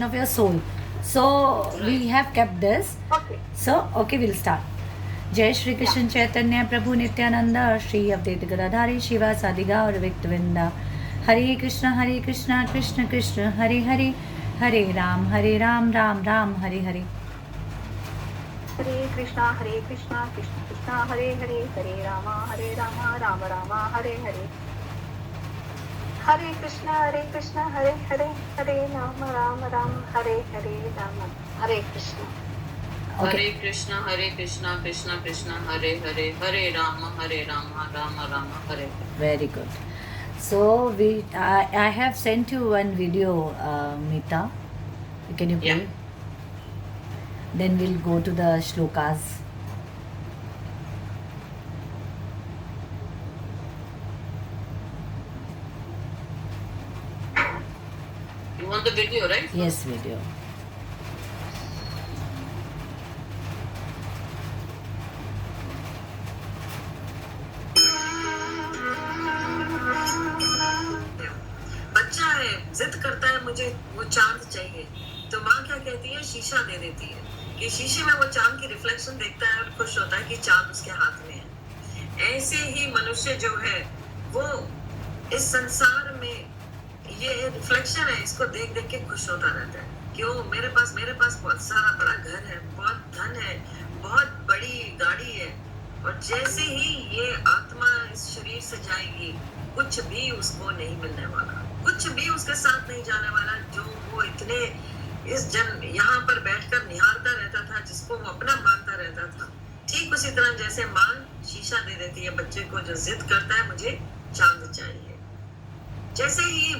of your soul. So we have kept this. Okay. So okay, we'll start. Jai Shri Krishna Chaitanya Prabhu Nityananda Shri Advaita Gadadhari Shiva Sadiga or Viktavinda Hare Krishna Krishna Krishna Hare Hare Hare Ram Ram Ram Hare Hare. Hare Krishna Krishna Krishna Hare Hare Hare Rama Rama Rama Hare Hare. Hare Krishna Hare Hare Hare Rama Rama Hare Hare Rama. Hare Krishna. Okay. Hare Krishna Krishna Krishna Hare Hare Hare Rama Rama Hare. Very good. So I have sent you one video, Meeta. Can you play? Yeah. Then we'll go to the shlokas. You want the video, right? Yes, video. बच्चा है, जिद करता है मुझे वो चांद चाहिए, तो माँ क्या कहती है, शीशा दे देती है कि शीशे में वो चांद की रिफ्लेक्शन देखता है और खुश होता है कि चांद उसके हाथ में है। ऐसे ही मनुष्य जो है वो इस संसार में ये रिफ्लेक्शन है, इसको देख देख के खुश होता रहता है। क्यों? मेरे पास बहुत सारा बड़ा घर है, बहुत धन है, बहुत बड़ी गाड़ी है, और जैसे ही ये आत्मा इस शरीर से जाएगी, कुछ भी उसको नहीं मिलने वाला, कुछ भी उसके साथ नहीं जाने वाला। जो वो इतने इस जन्म यहाँ पर बैठकर निहारता रहता था, जिसको वो अपना मानता रहता था, ठीक उसी तरह जैसे माँ शीशा दे देती है बच्चे को जो जिद करता है मुझे चांद चाहिए। जैसे ही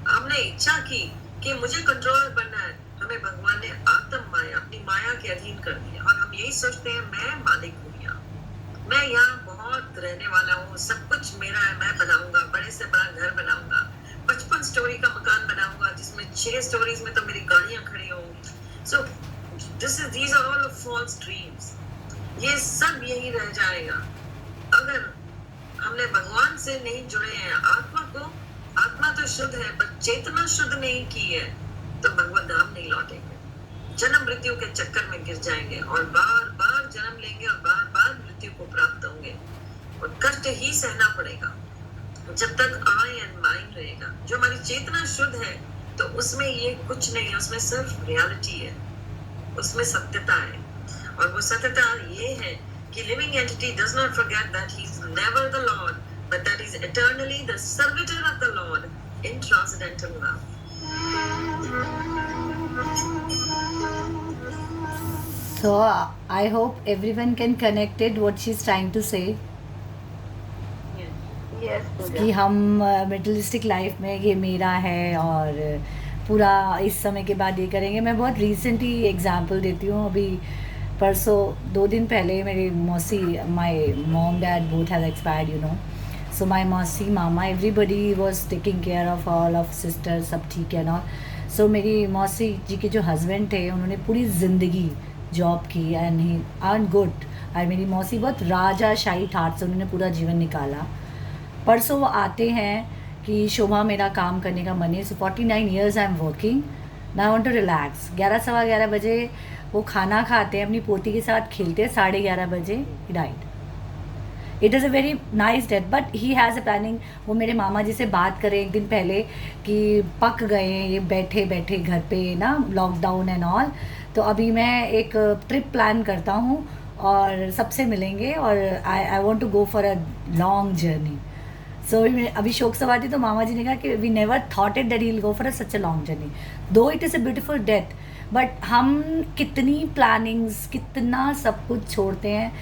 हमने इच्छा की कि मुझे कंट्रोलर बनना है, हमें भगवान ने आत्म माया, अपनी माया के अधीन कर दिया, और हम यही सोचते हैं मैं मालिक हूँ, मैं यहाँ बहुत रहने वाला हूँ, सब कुछ मेरा है, मैं बनाऊंगा, बड़े से बड़ा घर बनाऊंगा, 55 स्टोरी का मकान बनाऊंगा, जिसमें 6 स्टोरीज में तो मेरी गाड़ियां खड़ी हों। सो these are all false dreams. ये सब यही रह जाएगा अगर हमने भगवान से नहीं जुड़े हैं। आत्मा तो शुद्ध है, पर चेतना शुद्ध नहीं की है तो भगवत धाम नहीं लौटेंगे, जन्म मृत्यु के चक्कर में गिर जाएंगे और बार बार जन्म लेंगे और बार बार मृत्यु को प्राप्त होंगे, और कष्ट ही सहना पड़ेगा जब तक आई एंड माइंड रहेगा। जो हमारी चेतना शुद्ध है तो उसमें ये कुछ नहीं है, उसमें सिर्फ रियलिटी है, उसमें सत्यता है, और वो सत्यता ये है कि living entity does not forget that he is never the Lord, but that is eternally the servitor of the Lord in transcendental love. So I hope everyone can connect it what she's trying to say. Yes. कि हम मिडलिस्टिक life में ये मेरा है और पूरा इस समय के बाद ये करेंगे। मैं बहुत रिसेंटली एग्जांपल देती हूँ। अभी परसों 2 दिन पहले मेरी मौसी, my mom dad both have expired, you know. So my मौसी, मामा, everybody was taking care of all of sister, सब ठीक है ना। सो मेरी मौसी जी के जो हस्बैंड थे, उन्होंने पूरी ज़िंदगी जॉब की एंड ही अर्न गुड। और मेरी मौसी बहुत राजाशाही ठाट से उन्होंने पूरा जीवन निकाला। परसों वो आते हैं कि शोभा मेरा काम करने का मन है, so 49 years I am working, I want to relax. 11 सवा 11 बजे वो खाना खाते हैं, अपनी पोती के साथ खेलते हैं, 11:30 बजे he died. It is a very nice death, but he has a planning. वो मेरे मामा जी से बात करें एक दिन पहले कि पक गए ये बैठे बैठे घर पे ना, लॉकडाउन एंड ऑल, तो अभी मैं एक ट्रिप प्लान करता हूँ और सबसे मिलेंगे, और I want to go for a long journey. So अभी शोक सभा थी तो मामा जी ने कहा कि we never thought it that he will go for such a long journey, though it is a beautiful death, but हम कितनी प्लानिंग्स, कितना सब कुछ छोड़ते हैं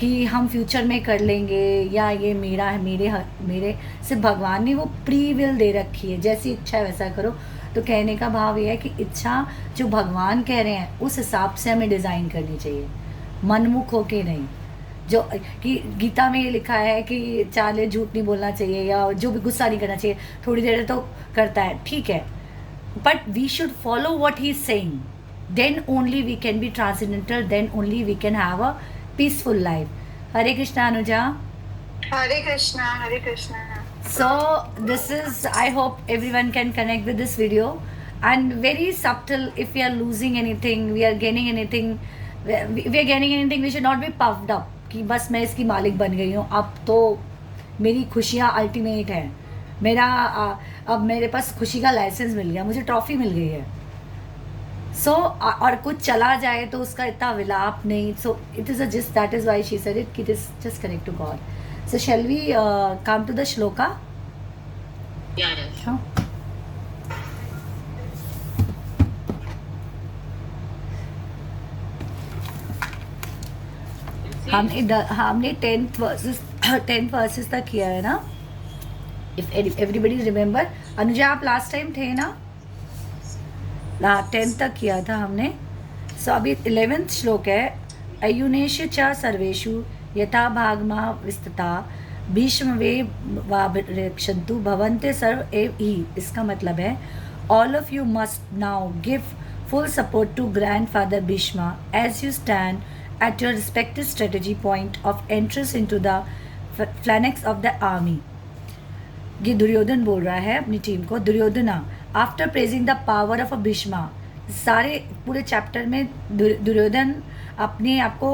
कि हम फ्यूचर में कर लेंगे, या ये मेरा है, मेरे सिर्फ भगवान ने वो प्री विल दे रखी है, जैसी इच्छा है वैसा करो। तो कहने का भाव ये है कि इच्छा जो भगवान कह रहे हैं उस हिसाब से हमें डिज़ाइन करनी चाहिए, मनमुख होके नहीं। जो कि गीता में ये लिखा है कि चाले झूठ नहीं बोलना चाहिए, या जो भी गुस्सा नहीं करना चाहिए, थोड़ी देर तो करता है, ठीक है, but we should follow what he is saying, then only we can be transcendental, then only we can have a peaceful life. Hare Krishna Anuja. Hare Krishna. So this is, I hope everyone can connect with this video. and very subtle. If we are losing anything, we are gaining anything, we are gaining anything, we should not be puffed up कि बस मैं इसकी मालिक बन गई हूँ, अब तो मेरी खुशियाँ अल्टीमेट है, मेरा अब मेरे पास खुशी का लाइसेंस मिल गया, मुझे ट्रॉफी मिल गई है. सो और कुछ चला जाए तो उसका इतना विलाप नहीं. So it is a just that is why she said it, it is just connect to God. So shall we come to the shloka? Yeah. हमने 10th वर्सेस तक किया है ना. If everybody remember. अनुजा आप लास्ट टाइम थे ना? 10th तक किया था हमने. सो अभी 11th श्लोक है. अयुनेश च सर्वेषु यथा भागमा विस्तता भीष्म वे वाक्षन्तु भवन्ते सर्व एव ही. इसका मतलब है all of you must now give full support to grandfather Bhishma as you stand at your respective strategy point of entrance into the phalanx of the army. ये दुर्योधन बोल रहा है अपनी टीम को. Duryodhana after praising the power of a Bheeshma. सारे पूरे chapter में दुर्योधन अपने आप को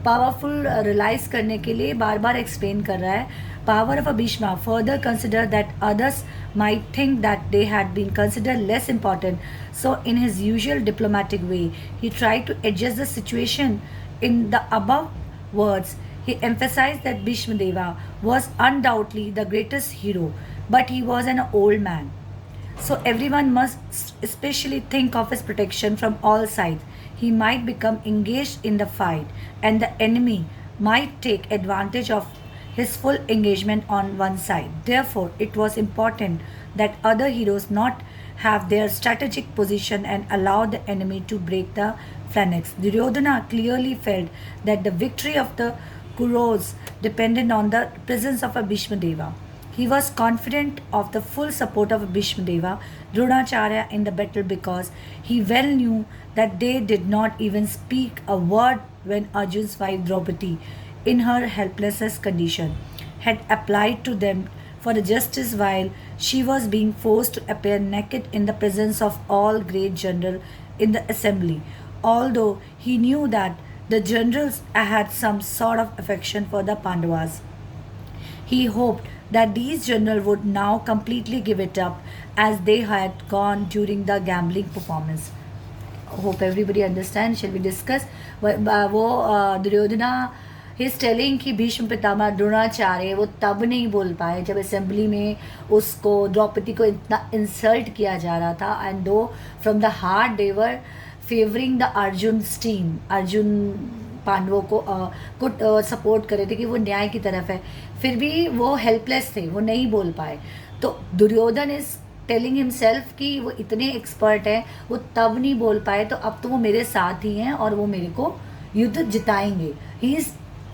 पावरफुल रियलाइज करने के लिए बार बार एक्सप्लेन कर रहा है. Power of a Bheeshma further consider that others might think that they had been considered less important. So in his usual diplomatic way, he tried to adjust the situation. In the above words, he emphasized that Bhishma Deva was undoubtedly the greatest hero, but he was an old man. So everyone must especially think of his protection from all sides. He might become engaged in the fight, and the enemy might take advantage of his full engagement on one side. Therefore, it was important that other heroes not have their strategic position and allow the enemy to break the phalanx. Duryodhana clearly felt that the victory of the Kauravas depended on the presence of a Bhishma Deva. He was confident of the full support of Bhishma Deva, Dronacharya in the battle because he well knew that they did not even speak a word when Arjun's wife Draupadi, in her helpless condition, had applied to them for justice while she was being forced to appear naked in the presence of all great generals in the assembly. Although he knew that the generals had some sort of affection for the Pandavas, he hoped that these generals would now completely give it up as they had gone during the gambling performance. Hope everybody understands. Shall we discuss? वो Duryodhana he is telling कि भीष्म पितामह द्रोणाचार्य वो तब नहीं बोल पाए जब assembly में उसको द्रौपदी को इतना इंसल्ट किया जा रहा था. एंड दो from the heart they were favouring the Arjun team, Arjun पांडवों को सपोर्ट कर रहे थे कि वो न्याय की तरफ है, फिर भी वो हेल्पलेस थे, वो नहीं बोल पाए. तो दुर्योधन इज टेलिंग हिमसेल्फ कि वो इतने एक्सपर्ट हैं, वो तब नहीं बोल पाए तो अब तो वो मेरे साथ ही हैं और वो मेरे को युद्ध जिताएंगे. He is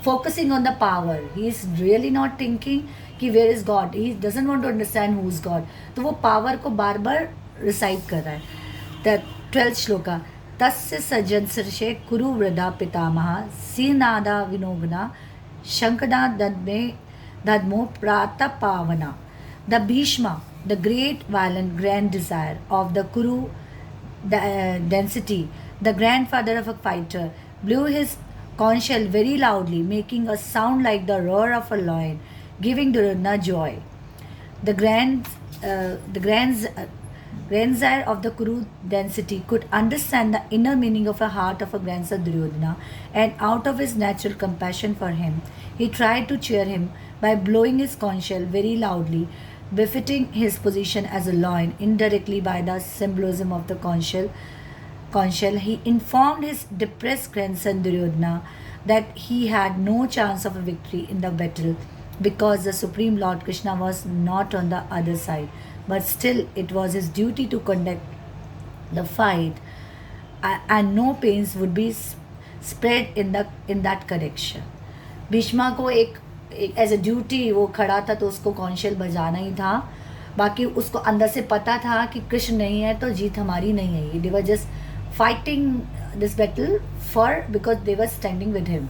focusing on the power. He is really not thinking कि where is God. He doesn't want to understand who is God. तो वो power को बार बार recite कर रहा है. The 12th shloka. तस्य सज्जन सर्षे कुरु वृदा पितामह सीनादा विनोगना शंकदा दद्मो प्रातपावना. The Bhishma, the great violent grand desire of the Kuru density, the grandfather of a fighter, blew his conch shell very loudly, making a sound like the roar of a lion, giving Duryodhana joy. The grandsire of the Kuru density could understand the inner meaning of the heart of a grandson Duryodhana, and out of his natural compassion for him, he tried to cheer him by blowing his conch shell very loudly, befitting his position as a lion. Indirectly by the symbolism of the conch shell, he informed his depressed grandson Duryodhana that he had no chance of a victory in the battle because the Supreme Lord Krishna was not on the other side. But still, it was his duty to conduct the fight, and no pains would be spread in that direction. Bheeshma को एक as a duty वो खड़ा था तो उसको कॉन्शियल बजाना ही था. बाकी उसको अंदर से पता था कि कृष्ण नहीं है तो जीत हमारी नहीं है. They were just fighting this battle because they were standing with him.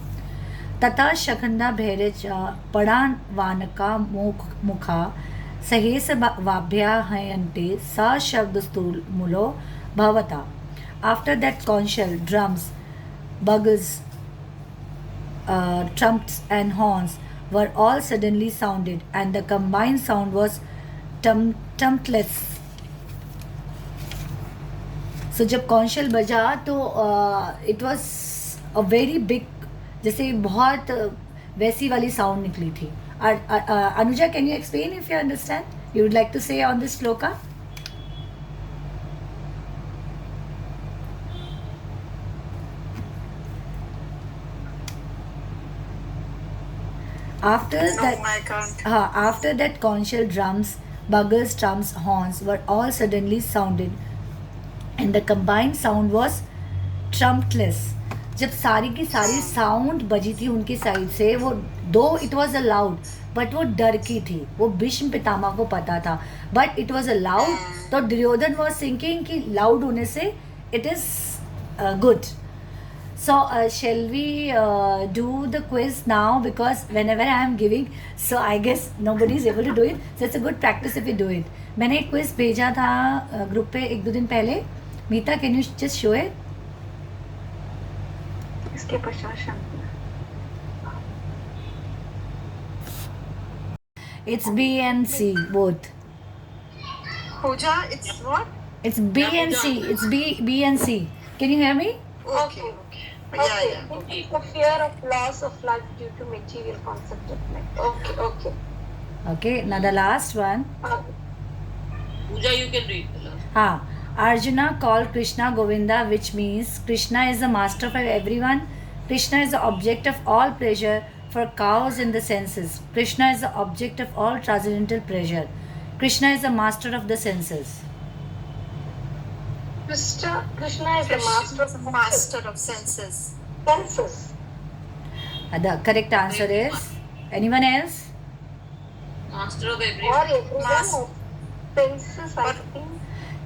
तथा शखंदा भैरज पड़ान वानका मुखा सहेसवाभ्याहयन्ते सशब्दस्तुमुलो भवता. After that, conch shell, drums, bugles, trumps and horns were all suddenly sounded, and the combined sound was tumultuous. So जब conch shell बजा तो it was a very big, जैसे बहुत वैसी वाली साउंड निकली थी. Anuja, can you explain if you understand? You would like to say on this shloka? After that, conch shell, drums, bugles, trumps, horns were all suddenly sounded, and the combined sound was tumultuous. जब सारी की सारी sound बजी थी उनकी side से, वो दो इट वॉज अलाउड बट वो डर की थी, वो भीष्म पितामह को पता था, बट इट वॉज अलाउड. तो दुर्योधन वॉज थिंकिंग कि लाउड होने से it is good. So shall we do the quiz now, because whenever I am giving, so I guess nobody is able to do it, so it's a good practice if we do it. मैंने एक quiz भेजा था group पे 1-2 दिन पहले. मीता, can you just show it? इसके पश्चात It's B and C both. Puja, it's what? It's B and C. It's B and C. Can you hear me? Okay. It's the fear of loss of life due to material concept of life. Okay. Okay, now the last one. Pooja, you can read the last. Arjuna called Krishna Govinda, which means Krishna is the master of everyone. Krishna is the object of all pleasure for cows in the senses. Krishna is the object of all transcendental pleasure. Krishna is the master of the senses. Krishna is the master of senses. The correct answer is, anyone else? Master of Or everyone. everyone senses, I think.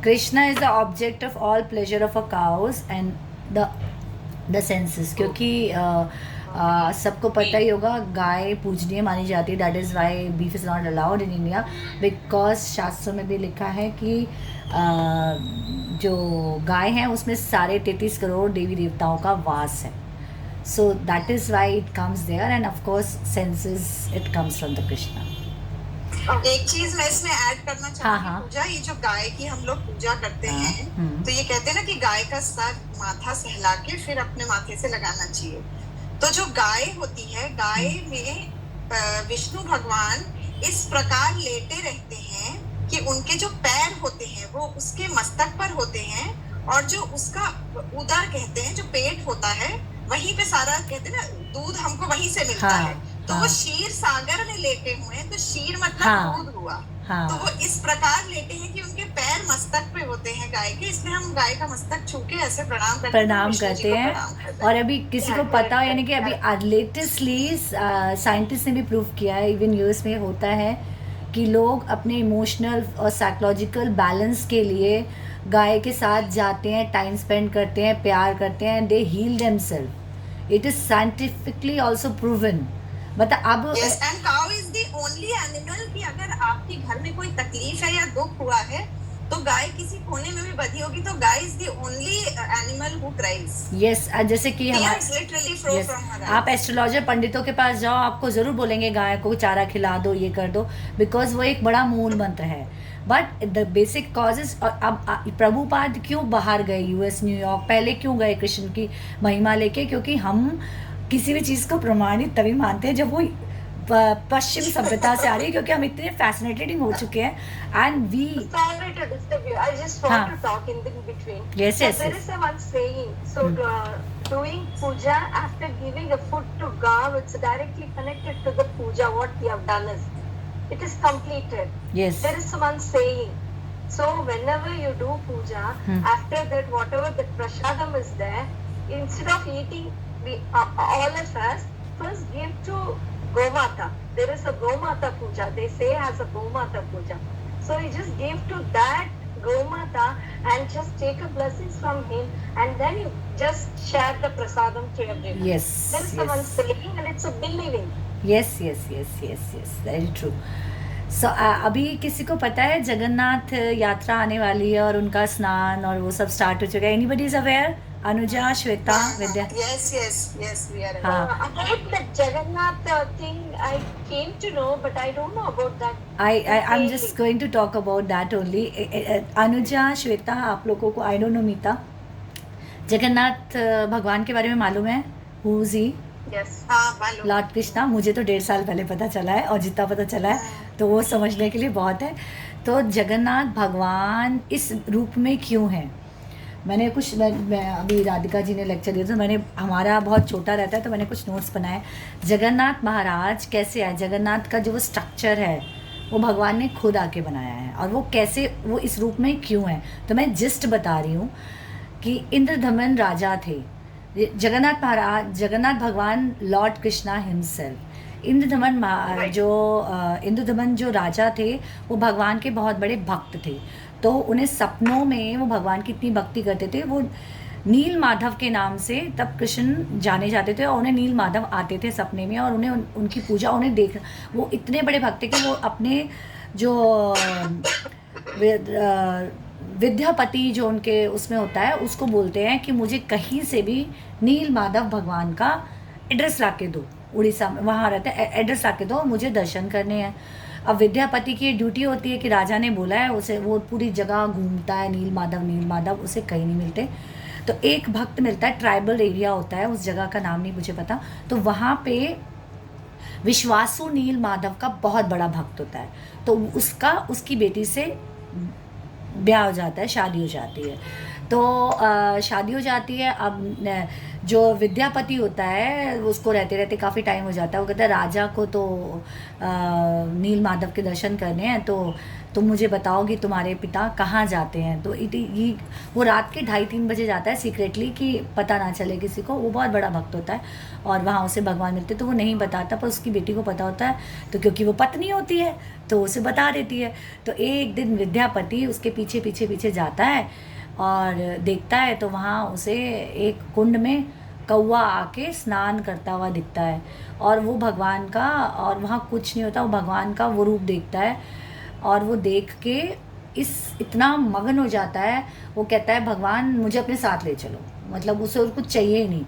Krishna is the object of all pleasure of a cows and the senses. क्योंकि सबको पता ही होगा गाय पूजनीय मानी जाती है. That is Y beef is not allowed in India, because शास्त्रों में भी लिखा है कि जो गाय है उसमें सारे 33 करोड़ देवी देवताओं का वास है. So that is why it comes there, and of course senses it comes from the Krishna. एक चीज मैं इसमें ऐड करना चाहूंगी पूजा, ये जो गाय की हम लोग पूजा करते हैं, तो ये कहते हैं ना कि गाय का सर माथा सहला के फिर अपने माथे से लगाना चाहिए. तो जो गाय होती है, गाय में विष्णु भगवान इस प्रकार लेटे रहते हैं कि उनके जो पैर होते हैं वो उसके मस्तक पर होते हैं, और जो उसका उदर कहते हैं, जो पेट होता है, वहीं पे सारा कहते हैं ना दूध हमको वहीं से मिलता है. तो वो क्षीर सागर में लेटे हुए हैं, तो क्षीर मतलब दूध हुआ. तो वो इस प्रकार लेटे हैं कि उनके पैर मस्तक पे होते हैं गाय के, इसलिए हम गाय का मस्तक छू के ऐसे प्रणाम करते हैं. और अभी किसी को पता, यानी कि अभी लेटेस्टली साइंटिस्ट ने भी प्रूव किया है, इवन यूएस में होता है कि लोग अपने इमोशनल और साइकोलॉजिकल बैलेंस के लिए गाय के साथ जाते हैं, टाइम स्पेंड करते हैं, प्यार करते हैं, they heal themselves. It is scientifically also proven. मतलब अब and cow is the only animal कि अगर आपके घर में कोई तकलीफ है या दुख हुआ है तो गाय किसी कोने में भी बधी होगी, तो guy is the only animal who cries. Yes, जैसे कि आप एस्ट्रोलॉजर पंडितों के पास जाओ, आपको जरूर बोलेंगे गाय को चारा खिला दो, ये कर दो, बिकॉज वो एक बड़ा मूल मंत्र है. But the basic causes. और अब प्रभुपाद क्यों बाहर गए, यूएस, न्यूयॉर्क, पहले क्यों गए कृष्ण की महिमा लेके? क्योंकि हम किसी भी चीज़ को प्रमाणित तभी मानते हैं जब वो पश्चिम सभ्यता से आ रही है, क्योंकि हम इतने फैसिनेटेड हो चुके हैं. And we sorry to disturb you. I just want to talk in between. Yes. There is one saying. So doing puja after giving a food to cow, it's directly connected to the puja. What we have done is, it is completed. Yes. There is one saying. So whenever you do puja, after that whatever the prasadam is there, instead of eating, we all of us first give to Gomata. There is a Gomata puja. They say as a Gomata puja. So you just give to that Gomata and just take a blessings from him, and then you just share the prasadam to everyone. Yes. There is someone saying, and it's a believing. Yes. Very true. सो अभी किसी को पता है जगन्नाथ यात्रा आने वाली है और उनका स्नान और वो सब स्टार्ट हो चुका है? Anybody is aware? Anuja, Shweta, Vidya? yes, we are हाँ. aware. About the Jagannath thing, I came to know, but I don't know about that. I'm just going to talk about that only. Anuja, Shweta, आप लोगों को, I don't know, मीता, जगन्नाथ भगवान के बारे में मालूम है? Who is he? Yes. हाँ, मालूम. लॉर्ड कृष्णा. मुझे तो 1.5 साल पहले पता चला है और जितना पता चला है तो वो समझने के लिए बहुत है. तो जगन्नाथ भगवान इस रूप में क्यों हैं? मैंने कुछ मैं अभी राधिका जी ने लेक्चर दिया था, मैंने, हमारा बहुत छोटा रहता है तो मैंने कुछ नोट्स बनाए. जगन्नाथ महाराज कैसे आए, जगन्नाथ का जो वो स्ट्रक्चर है वो भगवान ने खुद आके बनाया है, और वो कैसे, वो इस रूप में क्यों है. तो मैं जिस्ट बता रही हूँ कि इंद्रदमन राजा थे. जगन्नाथ महाराज, जगन्नाथ भगवान लॉर्ड कृष्णा हिमसेल्फ. इंद्रदमन जो राजा थे वो भगवान के बहुत बड़े भक्त थे. तो उन्हें सपनों में वो भगवान की इतनी भक्ति करते थे, वो नील माधव के नाम से तब कृष्ण जाने जाते थे, और उन्हें नील माधव आते थे सपने में और उन्हें उनकी पूजा, उन्हें देख, वो इतने बड़े भक्त थे कि वो अपने जो विद्यापति जो उनके उसमें होता है उसको बोलते हैं कि मुझे कहीं से भी नील माधव भगवान का एड्रेस ला के दो. उड़ीसा में वहाँ रहते हैं, एड्रेस ला के दो, मुझे दर्शन करने हैं. अब विद्यापति की ड्यूटी होती है कि राजा ने बोला है उसे, वो पूरी जगह घूमता है, नील माधव, उसे कहीं नहीं मिलते. तो एक भक्त मिलता है, ट्राइबल एरिया होता है, उस जगह का नाम नहीं मुझे पता. तो वहाँ पे विश्वासु नील माधव का बहुत बड़ा भक्त होता है. तो उसकी बेटी से ब्याह हो जाता है, शादी हो जाती है. तो शादी हो जाती है. अब जो विद्यापति होता है उसको रहते रहते काफ़ी टाइम हो जाता है. वो कहता है राजा को तो नील माधव के दर्शन करने हैं, तो तुम मुझे बताओ कि तुम्हारे पिता कहाँ जाते हैं. तो वो रात के 2:30-3 बजे जाता है सीक्रेटली, कि पता ना चले किसी को. वो बहुत बड़ा भक्त होता है और वहाँ उसे भगवान मिलते, तो वो नहीं बताता, पर उसकी बेटी को पता होता है. तो क्योंकि वो पत्नी होती है तो उसे बता देती है. तो एक दिन विद्यापति उसके पीछे पीछे पीछे जाता है और देखता है तो वहाँ उसे एक कुंड में कौवा आके स्नान करता हुआ दिखता है, और वो भगवान का, और वहाँ कुछ नहीं होता, वो भगवान का वो रूप देखता है. और वो देख के इतना मगन हो जाता है, वो कहता है भगवान मुझे अपने साथ ले चलो, मतलब उसे और कुछ चाहिए ही नहीं.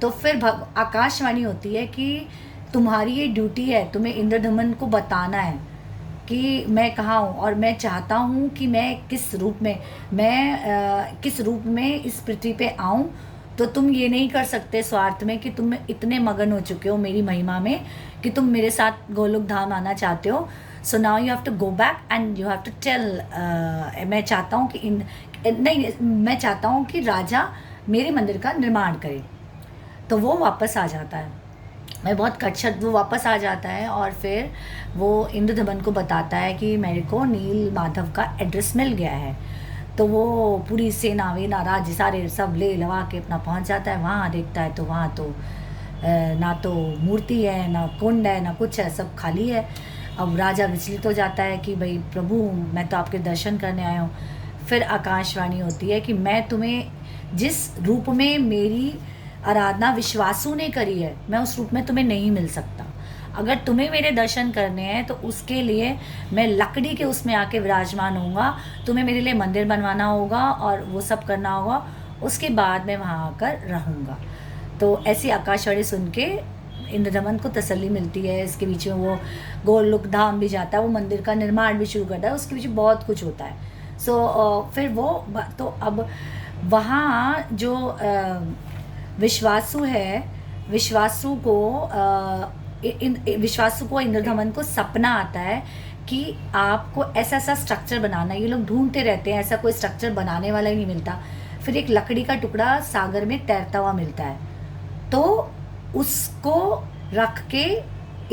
तो फिर आकाशवाणी होती है कि तुम्हारी ये ड्यूटी है, तुम्हें इंद्रदमन को बताना है कि मैं कहाँ हूँ और मैं चाहता हूँ कि मैं किस रूप में इस पृथ्वी पे आऊँ. तो तुम ये नहीं कर सकते स्वार्थ में कि तुम इतने मगन हो चुके हो मेरी महिमा में कि तुम मेरे साथ गोलोक धाम आना चाहते हो. So now you have to go back and you have to tell. मैं चाहता हूँ कि मैं चाहता हूँ कि राजा मेरे मंदिर का निर्माण करे. तो वो वापस आ जाता है, मैं बहुत कटछट, वो वापस आ जाता है और फिर वो इंद्रदमन को बताता है कि मेरे को नील माधव का एड्रेस मिल गया है. तो वो पूरी सेना वेना राज्य सारे सब ले लवा के अपना पहुंच जाता है. वहाँ देखता है तो वहाँ तो ना तो मूर्ति है, ना कुंड है, ना कुछ है, सब खाली है. अब राजा विचलित हो जाता है कि भाई प्रभु मैं तो आपके दर्शन करने आया हूँ. फिर आकाशवाणी होती है कि मैं तुम्हें जिस रूप में मेरी आराधना विश्वासु ने करी है, मैं उस रूप में तुम्हें नहीं मिल सकता. अगर तुम्हें मेरे दर्शन करने हैं तो उसके लिए मैं लकड़ी के उसमें आके विराजमान होऊंगा, तुम्हें मेरे लिए मंदिर बनवाना होगा और वो सब करना होगा, उसके बाद मैं वहाँ आकर रहूँगा. तो ऐसी आकाशवाणी सुन के इंद्रदमन को तसल्ली मिलती है. इसके बीच में वो गोलोक धाम भी जाता है, वो मंदिर का निर्माण भी शुरू करता है, उसके बीच बहुत कुछ होता है. फिर वो तो अब वहाँ जो विश्वासु है, विश्वासु को इंद्रदमन को सपना आता है कि आपको ऐसा स्ट्रक्चर बनाना है. ये लोग ढूंढते रहते हैं, ऐसा कोई स्ट्रक्चर बनाने वाला ही नहीं मिलता. फिर एक लकड़ी का टुकड़ा सागर में तैरता हुआ मिलता है, तो उसको रख के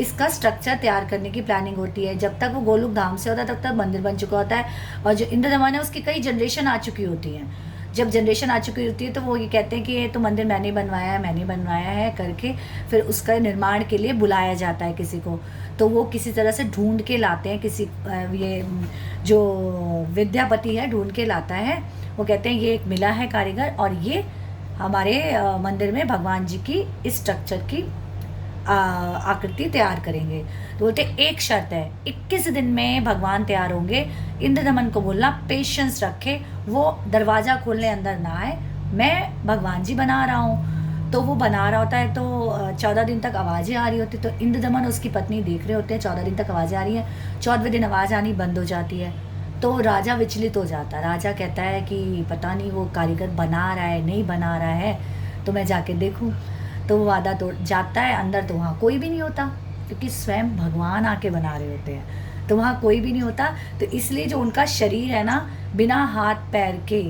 इसका स्ट्रक्चर तैयार करने की प्लानिंग होती है. जब तक वो गोलोक धाम से होता है तब तक मंदिर बन चुका होता है, और जो इंद्रदमन है उसकी कई जनरेशन आ चुकी होती हैं. जब जनरेशन आ चुकी होती है तो वो ये कहते हैं कि ये तो मंदिर मैंने बनवाया है करके फिर उसका निर्माण के लिए बुलाया जाता है किसी को. तो वो किसी तरह से ढूंढ के लाते हैं, किसी ये जो विद्यापति है ढूंढ के लाता है. वो कहते हैं ये एक मिला है कारीगर और ये हमारे मंदिर में भगवान जी की इस स्ट्रक्चर की आकृति तैयार करेंगे। तो बोलते एक शर्त है, 21 दिन में भगवान तैयार होंगे। इंद्रदमन को बोलना पेशेंस रखे, वो दरवाज़ा खोलने अंदर ना आए, मैं भगवान जी बना रहा हूँ। तो वो बना रहा होता है, तो 14 दिन तक आवाज़ें आ रही होती, तो इंद्रदमन उसकी पत्नी देख रहे होते हैं 14 दिन तक आवाज़ें आ रही हैं। 14वें दिन आवाज़ आनी बंद हो जाती है, तो राजा विचलित हो जाता है। राजा कहता है कि पता नहीं वो कारीगर बना रहा है नहीं बना रहा है, तो मैं जाके देखूं। तो वो वादा तोड़ जाता है अंदर, तो वहाँ कोई भी नहीं होता, क्योंकि स्वयं भगवान आके बना रहे होते हैं, तो वहाँ कोई भी नहीं होता। तो इसलिए जो उनका शरीर है ना, बिना हाथ पैर के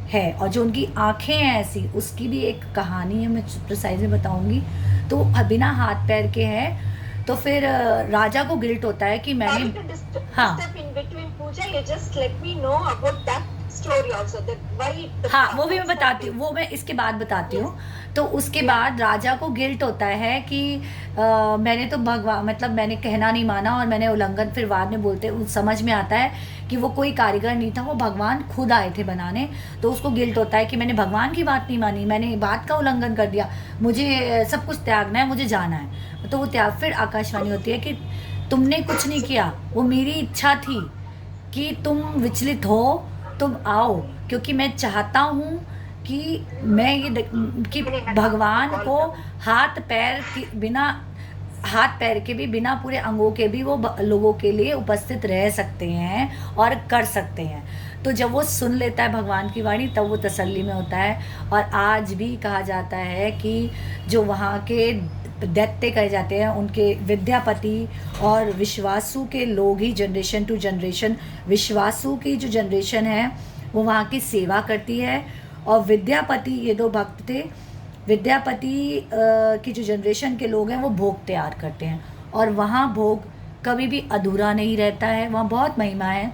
है, और जो उनकी आँखें हैं ऐसी, उसकी भी एक कहानी है, मैं प्रिसाइज में बताऊँगी। तो बिना हाथ पैर के है, तो फिर राजा को गिल्ट होता है कि मैंने हाँ हाँ वो भी मैं बताती हूँ, वो मैं इसके बाद बताती हूँ। तो उसके बाद राजा को गिल्ट होता है कि मैंने तो भगवान मतलब मैंने कहना नहीं माना और मैंने उल्लंघन, फिर बाद में बोलते समझ में आता है कि वो कोई कारीगर नहीं था, वो भगवान खुद आए थे बनाने। तो उसको गिल्ट होता है कि मैंने भगवान की बात नहीं मानी, मैंने बात का उल्लंघन कर दिया, मुझे सब कुछ त्यागना है, मुझे जाना है। तो वो त्याग, फिर आकाशवाणी होती है कि तुमने कुछ नहीं किया, वो मेरी इच्छा थी कि तुम विचलित हो, तुम आओ, क्योंकि मैं चाहता हूँ कि मैं ये कि भगवान को हाथ पैर के भी, बिना पूरे अंगों के भी वो लोगों के लिए उपस्थित रह सकते हैं और कर सकते हैं। तो जब वो सुन लेता है भगवान की वाणी, तब वो तसल्ली में होता है। और आज भी कहा जाता है कि जो वहाँ के दैत्य कहे जाते हैं, उनके विद्यापति और विश्वासु के लोग ही जनरेशन टू जनरेशन, विश्वासु की जो जनरेशन है वो वहाँ की सेवा करती है। और विद्यापति, ये दो भक्त थे, विद्यापति की जो जनरेशन के लोग हैं वो भोग तैयार करते हैं, और वहाँ भोग कभी भी अधूरा नहीं रहता है, वहाँ बहुत महिमा है।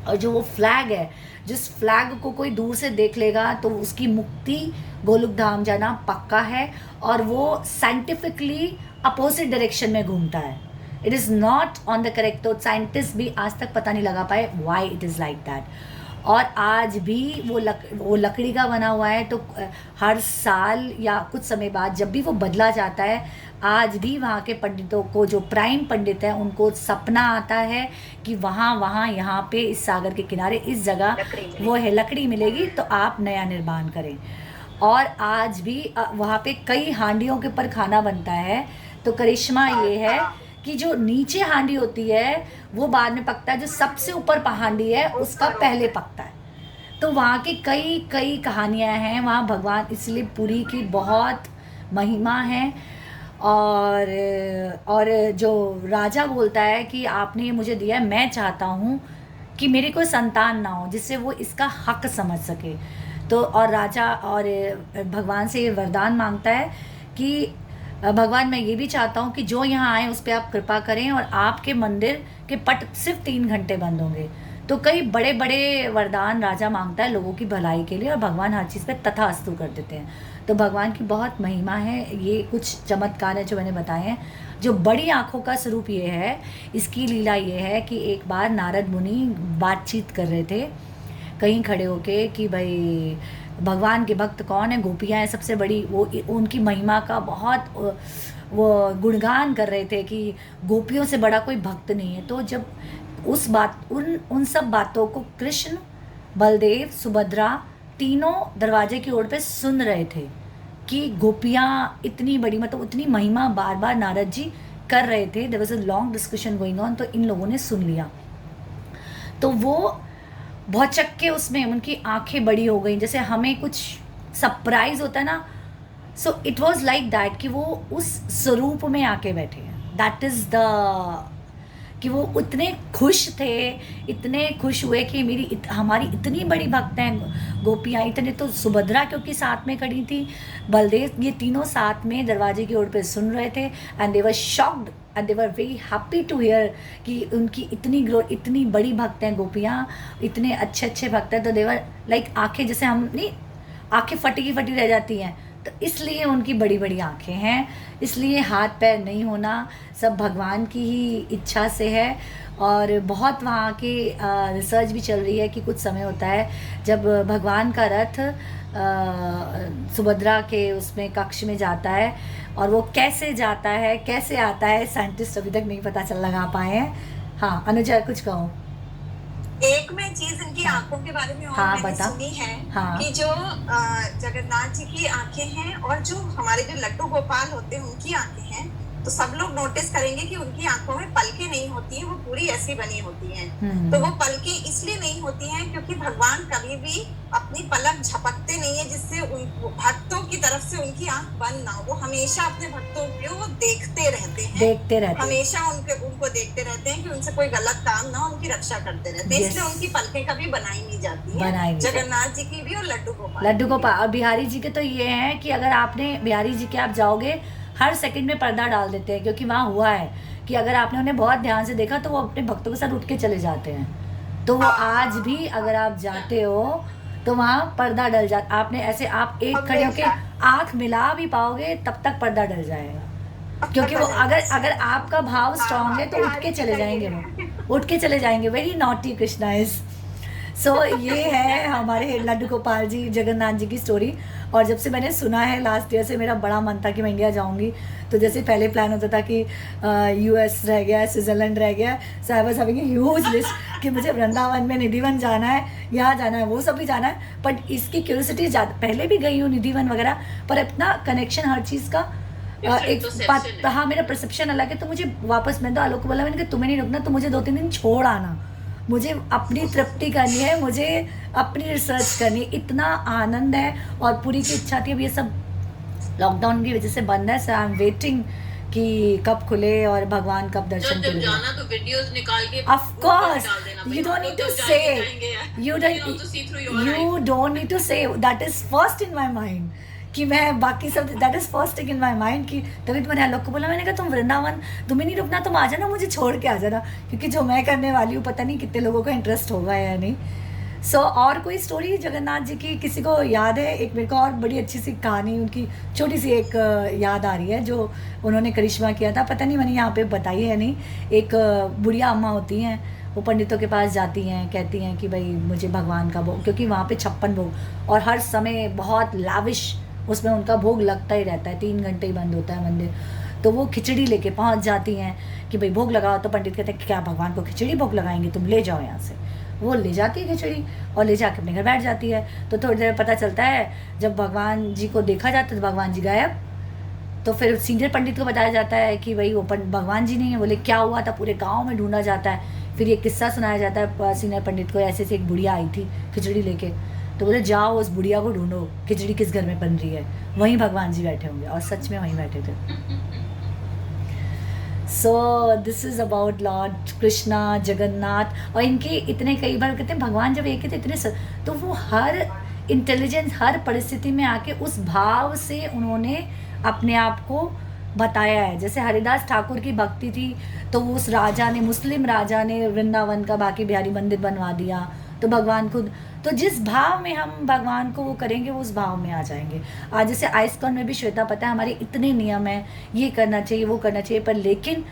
और जो वो फ्लैग है, जिस फ्लैग को कोई दूर से देख लेगा तो उसकी मुक्ति गोलोक धाम जाना पक्का है, और वो साइंटिफिकली अपोजिट डायरेक्शन में घूमता है। It is not on the correct. तो साइंटिस्ट भी आज तक पता नहीं लगा पाए why it is like that. और आज भी वो लकड़ी का बना हुआ है, तो हर साल या कुछ समय बाद जब भी वो बदला जाता है, आज भी वहाँ के पंडितों को, जो प्राइम पंडित हैं, उनको सपना आता है कि वहाँ यहाँ पे इस सागर के किनारे इस जगह वो है लकड़ी मिलेगी, तो आप नया निर्माण करें। और आज भी वहाँ पे कई हांडियों के ऊपर खाना बनता है। तो करिश्मा ये है कि जो नीचे हांडी होती है वो बाद में पकता है, जो सबसे ऊपर हांडी है उसका पहले पकता है। तो वहाँ की कई कहानियाँ हैं वहाँ भगवान, इसलिए पुरी की बहुत महिमा है। और जो राजा बोलता है कि आपने ये मुझे दिया है, मैं चाहता हूँ कि मेरे कोई संतान ना हो जिससे वो इसका हक समझ सके। तो और राजा और भगवान से ये वरदान मांगता है कि भगवान मैं ये भी चाहता हूँ कि जो यहाँ आए उस पर आप कृपा करें, और आपके मंदिर के पट सिर्फ 3 घंटे बंद होंगे। तो कई बड़े बड़े वरदान राजा मांगता है लोगों की भलाई के लिए, और भगवान हर चीज़ पे तथास्तु कर देते हैं। तो भगवान की बहुत महिमा है। ये कुछ चमत्कार है जो मैंने बताए हैं। जो बड़ी आँखों का स्वरूप ये है, इसकी लीला ये है कि एक बार नारद मुनि बातचीत कर रहे थे कहीं खड़े होके कि भाई भगवान के भक्त कौन है, गोपियाँ हैं सबसे बड़ी, वो उनकी महिमा का बहुत वो गुणगान कर रहे थे कि गोपियों से बड़ा कोई भक्त नहीं है। तो जब उन सब बातों को कृष्ण, बलदेव, सुभद्रा तीनों दरवाजे की ओर पे सुन रहे थे कि गोपियाँ इतनी बड़ी, मतलब उतनी महिमा बार बार नारद जी कर रहे थे। There was a long discussion going on. तो इन लोगों ने सुन लिया, तो वो बहुत चक्के, उसमें उनकी आंखें बड़ी हो गई, जैसे हमें कुछ सरप्राइज होता है ना। So it was like that कि वो उस स्वरूप में आके बैठे हैं। दैट इज़ द कि वो इतने खुश थे, इतने खुश हुए कि हमारी इतनी बड़ी भक्त हैं गोपियाँ। इतने तो सुभद्रा क्योंकि साथ में खड़ी थी, बलदेव, ये तीनों साथ में दरवाजे की ओर पे सुन रहे थे। And they were shocked and they were very happy to hear कि उनकी इतनी बड़ी भक्त हैं गोपियाँ, इतने अच्छे भक्त हैं। तो दे वर लाइक आंखें, जैसे हम नहीं आंखें फटी रह जाती हैं, तो इसलिए उनकी बड़ी बड़ी आँखें हैं, इसलिए हाथ पैर नहीं होना सब भगवान की ही इच्छा से है। और बहुत वहाँ की रिसर्च भी चल रही है कि कुछ समय होता है जब भगवान का रथ सुभद्रा के उसमें कक्ष में जाता है, और वो कैसे जाता है कैसे आता है साइंटिस्ट अभी तक नहीं पता चल लगा पाए हैं। हाँ अनुजा कुछ कहो। एक में चीज इनकी आंखों के बारे में और मैंने सुनी है कि जो जगन्नाथ जी की आंखें हैं और जो हमारे जो लड्डू गोपाल होते हैं उनकी आंखें हैं, तो सब लोग नोटिस करेंगे कि उनकी आंखों में पलकें नहीं होती हैं, वो पूरी ऐसी बनी होती हैं। तो वो पलकें इसलिए नहीं होती हैं क्योंकि भगवान कभी भी अपनी पलक झपकते नहीं है जिससे उन भक्तों की तरफ से उनकी आंख बंद ना हो। वो हमेशा अपने भक्तों को देखते रहते हैं, हमेशा उनको देखते रहते हैं कि उनसे कोई गलत काम ना हो, उनकी रक्षा करते रहते हैं। इसलिए उनकी पलकें कभी बनाई नहीं जाती है, जगन्नाथ जी की भी और लड्डू गोपाल। और बिहारी जी के तो ये है कि अगर आपने बिहारी जी के आप जाओगे हर सेकंड में पर्दा डाल देते हैं, क्योंकि वहाँ हुआ है कि अगर आपने उन्हें बहुत ध्यान से देखा तो वो अपने भक्तों के साथ उठ के चले जाते हैं। तो वो आज भी अगर आप जाते हो तो वहाँ पर्दा डल जाता, आपने ऐसे आप एक खड़े होके आंख मिला भी पाओगे तब तक पर्दा डल जाएगा, क्योंकि वो अगर आपका भाव स्ट्रांग है तो उठ के चले जाएंगे, वो उठ के चले जाएंगे। Very naughty Krishna is. So ये है हमारे लड्डू गोपाल जी जगन्नाथ जी की स्टोरी। और जब से मैंने सुना है लास्ट ईयर से मेरा बड़ा मन था कि मैं इंडिया जाऊंगी। तो जैसे पहले प्लान होता था कि यूएस रह गया, स्विट्जरलैंड रह गया, so I was having a huge list कि मुझे वृंदावन में निधिवन जाना है, यहाँ जाना है, वो सब भी जाना है। बट इसकी क्यूरियोसिटी ज़्यादा, पहले भी गई हूँ निधिवन वगैरह, पर अपना कनेक्शन हर चीज़ का एक हाँ मेरा परसेप्शन अलग है। तो मुझे वापस, मैं तो आलोक को बोला मैंने कि तुम्हें नहीं रुकना, तो मुझे 2-3 दिन छोड़ आना, मुझे अपनी तृप्ति करनी है, मुझे अपनी रिसर्च करनी है। इतना आनंद है और पूरी की इच्छा थी। अब ये सब लॉकडाउन की वजह से बंद है, सो आई एम वेटिंग कि कब खुले और भगवान कब दर्शन करें। जाना तो वीडियोस निकाल के of course you don't need to say, you don't need to say, that is first in my mind कि मैं बाकी सब, that is first thing in my mind. कि तभी तो मैंने आलोक को बोला, मैंने कहा तुम वृंदावन, तुम्हें नहीं रुकना, तुम आ जाना, मुझे छोड़ के आ जाना, क्योंकि जो मैं करने वाली हूँ पता नहीं कितने लोगों का इंटरेस्ट होगा या नहीं। सो और कोई स्टोरी जगन्नाथ जी की किसी को याद है? एक मेरे को और बड़ी अच्छी सी कहानी उनकी छोटी सी एक याद आ रही है जो उन्होंने करिश्मा किया था, पता नहीं मैंने यहाँ पे बताई है नहीं। एक बुढ़िया अम्मा होती हैं, वो पंडितों के पास जाती हैं, कहती हैं कि भाई मुझे भगवान का भोग, क्योंकि वहाँ पे 56 भोग और हर समय बहुत लाविश उसमें उनका भोग लगता ही रहता है, 3 घंटे ही बंद होता है मंदिर। तो वो खिचड़ी लेके पहुँच जाती हैं कि भाई भोग लगाओ। तो पंडित कहते हैं कि क्या भगवान को खिचड़ी भोग लगाएंगे, तुम ले जाओ यहाँ से। वो ले जाती है खिचड़ी और ले जाके अपने घर बैठ जाती है। तो थोड़ी देर पता चलता है जब भगवान जी को देखा जाता है तो भगवान जी गायब। तो फिर सीनियर पंडित को बताया जाता है कि भाई वो भगवान जी नहीं है। बोले क्या हुआ था? पूरे गाँव में ढूंढा जाता है। फिर ये किस्सा सुनाया जाता है सीनियर पंडित को, ऐसे से एक बुढ़िया आई थी खिचड़ी लेके, तो बोले जाओ उस बुढ़िया को ढूंढो, खिचड़ी किस घर में बन रही है, वहीं भगवान जी बैठे होंगे। और सच में वहीं बैठे थे। So this is about Lord Krishna Jagannath. और इनके इतने, कई बार कहते हैं भगवान जब एक ही थे इतने, तो वो हर इंटेलिजेंस हर परिस्थिति में आके उस भाव से उन्होंने अपने आप को बताया है। जैसे हरिदास ठाकुर की भक्ति थी तो उस राजा ने, मुस्लिम राजा ने वृंदावन का बाकी बिहारी मंदिर बनवा दिया, तो भगवान खुद, तो जिस भाव में हम भगवान को वो करेंगे वो उस भाव में आ जाएंगे। आज जैसे आइस्कॉन में भी श्वेता पता है हमारे इतने नियम हैं, ये करना चाहिए वो करना चाहिए, पर लेकिन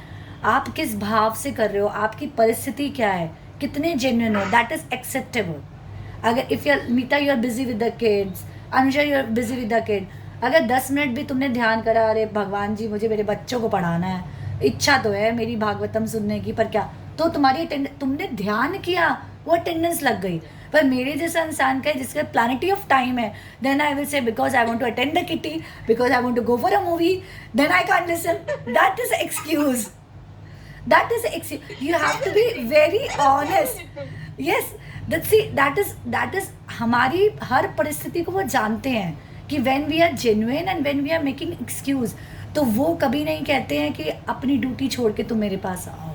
आप किस भाव से कर रहे हो, आपकी परिस्थिति क्या है, कितने जेन्युइन हो, दैट इज एक्सेप्टेबल। अगर if your Meeta you are busy with the kids, Anuja you are busy with the kid, अगर 10 मिनट भी तुमने ध्यान करा, अरे भगवान जी मुझे मेरे बच्चों को पढ़ाना है, इच्छा तो है मेरी भागवतम सुनने की, पर क्या, तो तुम्हारी तुमने ध्यान किया, वो अटेंडेंस लग गई। पर मेरे जैसा इंसान का है जिसका प्लानिटी ऑफ टाइम है, then I will say because I want to attend the kitty, because I want to go for a movie, then I can't listen. That is excuse, that is excuse. You have to be very honest. Yes, that is हमारी हर परिस्थिति को वो जानते हैं कि when we are genuine and when we are making excuse, तो वो कभी नहीं कहते हैं कि अपनी ड्यूटी छोड़ के तुम मेरे पास आओ।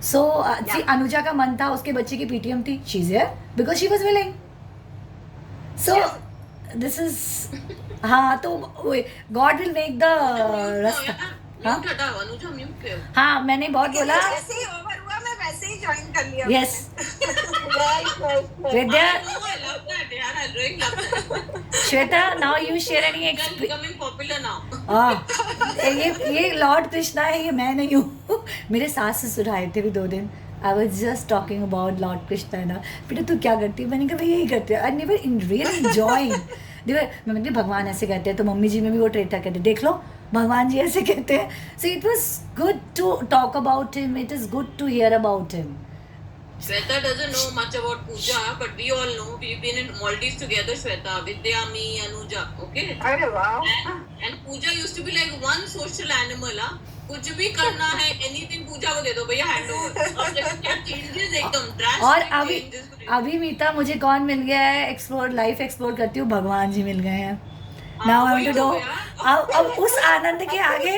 सो जी अनुजा का मन था, उसके बच्चे की पीटीएम थी, she is here because she was willing. So this is, हाँ, तो गॉड विल मेक द रास्ता। हाँ, मैंने बहुत बोला, जैसे ही ओवर हुआ मैं वैसे ऐसे ही ज्वाइन कर लिया Yes. Right. Vidya, I love that, yaar. I really love that. Shweta, now you share any It's experience. becoming popular now. ये लॉर्ड कृष्णा है, ये मैं नहीं हूँ. मेरे सास ससुर आए थे भी 2 दिन. I was just talking about Lord Krishna ना. बेटा तू क्या करती है? मैंने कहा यही करते हैं. I never really enjoying. मैं भगवान ऐसे कहते हैं, तो मम्मी जी में भी वो ट्रेटा कहते हैं, देख लो भगवान जी ऐसे कहते हैं. So it was good to talk about him. It is good to hear about him. Shweta doesn't know much about puja, but we all know. We've been in Maldives together, Shweta, Vidya, me, Anuja, okay? अरे वाह. And puja used to be like one social animal, हाँ. कुछ भी करना है, anything पूजा को दे दो भैया, hand over. और देखो क्या changes एकदम drastic और changes. अभी मीता मुझे कौन मिल गया है? एक्सप्लोर लाइफ एक्सप्लोर करती हूँ, भगवान जी मिल गए हैं. Now I want to know. अब उस आनंद के आगे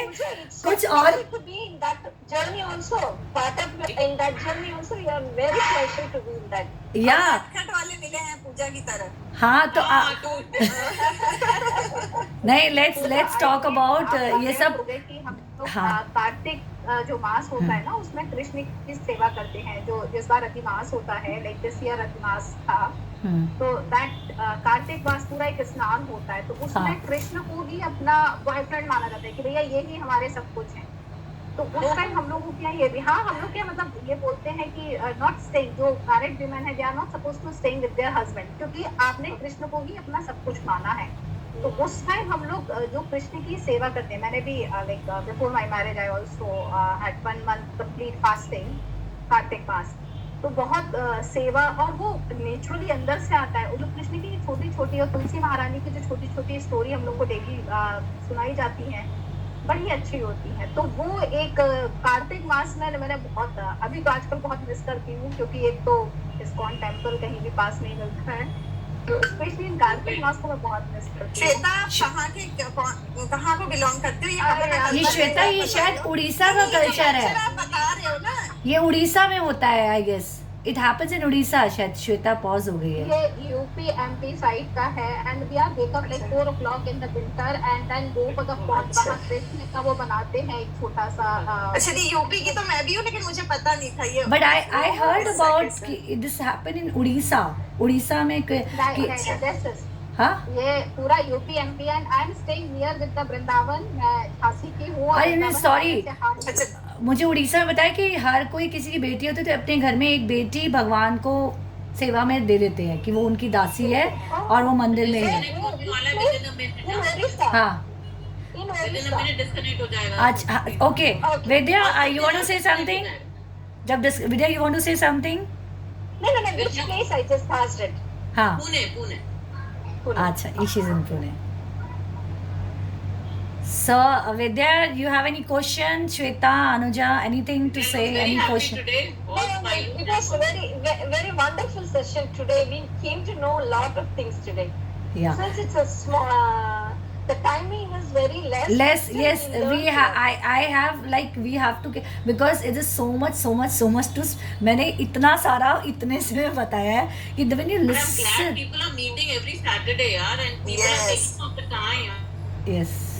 कुछ और. To be in that journey also, part of in that journey also, you are very pleasure to be in that. या खट वाले मिले हैं पूजा की तरह. हाँ तो हाँ, तो नहीं, लेट्स टॉक अबाउट ये सब. कि हम लोग हाँ. कार्तिक जो मास होता है ना, उसमें कृष्ण की सेवा करते हैं. जो इस बार अति मास होता है, लाइक दिस ईयर अति मास था, तो दैट कार्तिक मास पूरा एक स्नान होता है. तो उसमें हाँ. कृष्ण को ही अपना बॉयफ्रेंड माना जाता है कि भैया ये ही हमारे सब कुछ है. तो उस टाइम हम लोगों क्या ये भी, हाँ हम लोग क्या मतलब ये बोलते हैं कि नॉट स्टेइंग, जो मैरिड विमेन है, they are not suppose to staying with their husband, क्योंकि आपने कृष्ण को ही अपना सब कुछ माना है. तो उस टाइम हम लोग जो कृष्ण की सेवा करते हैं, मैंने भी like before my marriage I also had 1 month complete fasting Kartik मास. तो बहुत सेवा, और वो नेचुरली अंदर से आता है. और जो कृष्ण की छोटी छोटी और तुलसी महारानी की जो छोटी छोटी स्टोरी हम लोग को डेली सुनाई जाती है, बड़ी अच्छी होती है. तो वो एक कार्तिक मास में मैंने बहुत, अभी तो आजकल बहुत मिस करती हूँ, क्योंकि एक तो इस्कॉन टेम्पल कहीं भी पास नहीं मिलता है, तो स्पेशली इन कार्तिक मास को मैं बहुत मिस करती हूँ. श्वेता, आप कहाँ को बिलोंग करते हो? ये श्वेता, ये शायद उड़ीसा का कल्चर है. आप बता रहे हो ना. ये उड़ीसा में होता है, I guess it happens in Orissa. शायद श्वेता पॉज हो गई है. ये यूपी एमपी साइड का है. And we are wake up like 4 o'clock in the winter and then go for the pot. वहाँ कृष्ण का वो बनाते हैं एक छोटा सा. अच्छा, ये यूपी की तो मैं भी हूँ, लेकिन मुझे पता नहीं था ये. But I heard about this happen in Orissa में हाँ. ये पूरा UP MP and I am staying near with the Vrindavan. मैं झांसी की हूँ. अरे सॉरी, अच्छा, मुझे उड़ीसा में बताया कि हर कोई किसी की बेटी होती है तो अपने घर में एक बेटी भगवान को सेवा में दे देते हैं कि वो उनकी दासी है और वो मंदिर में है. हाँ. डिस्कनेक्ट हो जाएगा. अच्छा, okay. Vidya, you want to say something? Vidya, you want to say something? No, which place I just passed it? हाँ. पुणे. अच्छा, she's in Pune. So, Vidya, you have any question? Shweta, Anuja, anything to say? Any question? Today, all smiling. It was a very wonderful session today. We came to know a lot of things today. Yeah. Since it's a small, the timing is very less. Yes. I have like we have to, because it is so much to. मैंने इतना सारा इतने से बताया है कि when you I'm listen. glad people are meeting every Saturday, yaar, and people are taking out the time. Yes.